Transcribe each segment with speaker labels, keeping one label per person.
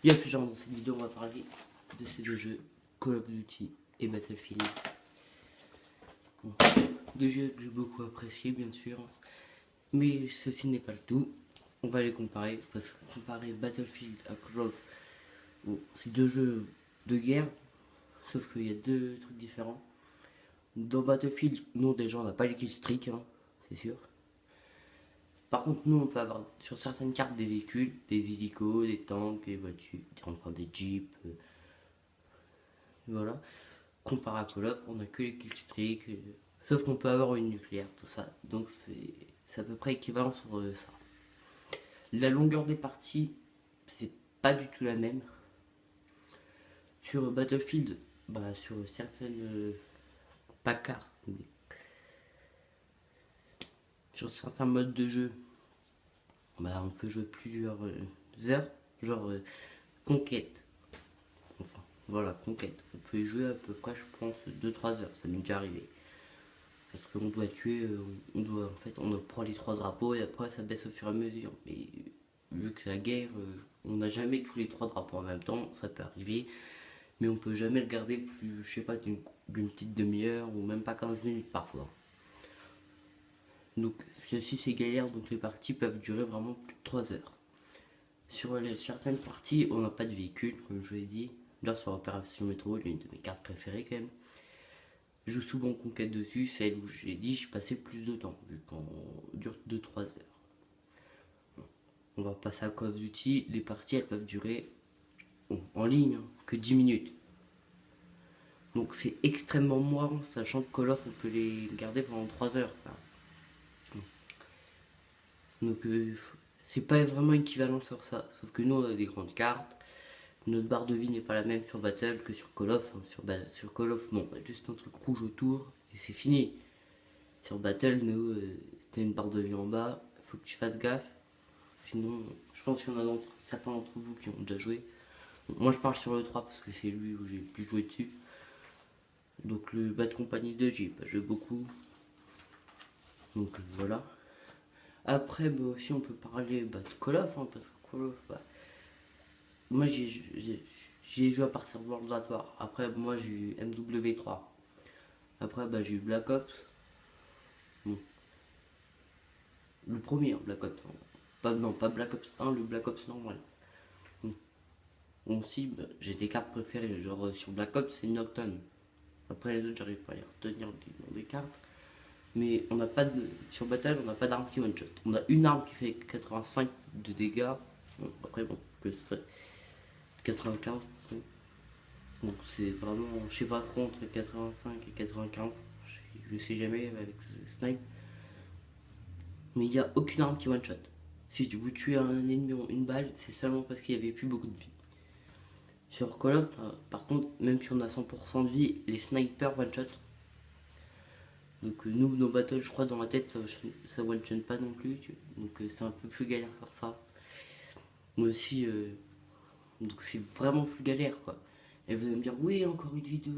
Speaker 1: Bien plus genre dans cette vidéo on va parler de ces deux jeux, Call of Duty et Battlefield. Bon, deux jeux que j'ai beaucoup appréciés bien sûr, mais ceci n'est pas le tout. On va les comparer, parce que comparer Battlefield à Call of, bon, c'est deux jeux de guerre, sauf qu'il y a deux trucs différents. Dans Battlefield, nous déjà on n'a pas les killstreaks, hein, c'est sûr. Par contre, nous on peut avoir sur certaines cartes des véhicules, des hélicos, des tanks, des voitures, enfin des jeeps, voilà. Comparé à Call of, on a que les killstreaks, sauf qu'on peut avoir une nucléaire, tout ça. Donc c'est à peu près équivalent sur ça. La longueur des parties, c'est pas du tout la même. Sur Battlefield, bah, sur certaines, pas cartes, mais sur certains modes de jeu, bah, on peut jouer plusieurs heures, genre conquête. Enfin, voilà, conquête. On peut y jouer à peu près, je pense, 2-3 heures, ça m'est déjà arrivé. Parce qu'on doit tuer, on prend les 3 drapeaux et après ça baisse au fur et à mesure. Mais vu que c'est la guerre, on n'a jamais tous les 3 drapeaux en même temps, ça peut arriver. Mais on peut jamais le garder plus, je sais pas, d'une petite demi-heure ou même pas 15 minutes parfois. Donc ceci c'est galère, donc les parties peuvent durer vraiment plus de 3 heures. Sur certaines parties, on n'a pas de véhicule, comme je vous l'ai dit. Là sur Opération Métro, l'une de mes cartes préférées quand même. Je joue souvent conquête dessus, celle où j'ai dit je passais plus de temps, vu qu'on dure 2-3 heures. On va passer à Call of Duty, les parties elles peuvent durer en ligne que 10 minutes. Donc c'est extrêmement moins, sachant que Call of on peut les garder pendant 3 heures. Donc c'est pas vraiment équivalent sur ça, sauf que nous on a des grandes cartes. Notre barre de vie n'est pas la même sur Battle que sur Call of. Sur Call of, bon, on a juste un truc rouge autour et c'est fini. Sur Battle, nous, t'as une barre de vie en bas, faut que tu fasses gaffe. Sinon, je pense qu'il y en a certains d'entre vous qui ont déjà joué. Donc, moi, je parle sur le 3 parce que c'est lui où j'ai le plus joué dessus. Donc, le Bad Company 2, j'y ai pas joué beaucoup. Donc, voilà. Après, bah, aussi, on peut parler de Call of, hein, parce que Call of, bah, moi, j'ai joué à partir de World at War. Après, moi, j'ai eu MW3. Après, bah, j'ai eu Black Ops. Bon. Le premier, hein, Black Ops. Non, pas Black Ops 1, le Black Ops normal. Bon, si, bah, j'ai des cartes préférées. Genre, sur Black Ops, c'est Nocturne. Après, les autres, j'arrive pas à les retenir des cartes. Mais on n'a pas de. Sur Battle, on n'a pas d'arme qui one-shot. On a une arme qui fait 85 de dégâts. Bon, après, bon, que ce serait 95%. Donc c'est vraiment, je sais pas trop, entre 85 et 95. Je sais jamais avec ce snipe. Mais il n'y a aucune arme qui one-shot. Si vous tuez un ennemi en une balle, c'est seulement parce qu'il n'y avait plus beaucoup de vie. Sur Call of, par contre, même si on a 100% de vie, les snipers one-shot. Donc nous, nos battles, je crois, dans la tête, ça one-shot pas non plus. Donc c'est un peu plus galère faire ça. Moi aussi, donc c'est vraiment plus galère quoi. Et vous allez me dire, oui, encore une vidéo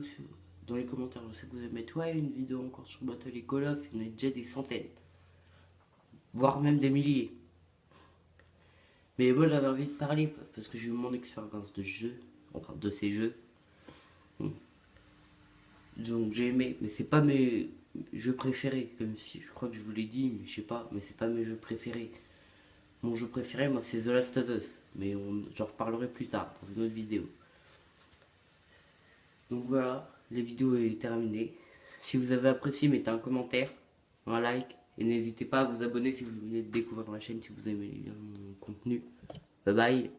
Speaker 1: dans les commentaires. Je sais que vous allez mettre, ouais, une vidéo encore sur Battle et Call of. Il y en a déjà des centaines, voire même des milliers. Mais moi, j'avais envie de parler parce que j'ai eu mon expérience de jeu, enfin de ces jeux. Donc j'ai aimé, mais c'est pas mes jeux préférés. Comme si, je crois que je vous l'ai dit, mais je sais pas, mais c'est pas mes jeux préférés. Mon jeu préféré, moi, c'est The Last of Us. Mais j'en reparlerai plus tard dans une autre vidéo. Donc voilà, la vidéo est terminée. Si vous avez apprécié, mettez un commentaire, un like. Et n'hésitez pas à vous abonner si vous venez de découvrir ma chaîne, si vous aimez bien mon contenu. Bye bye.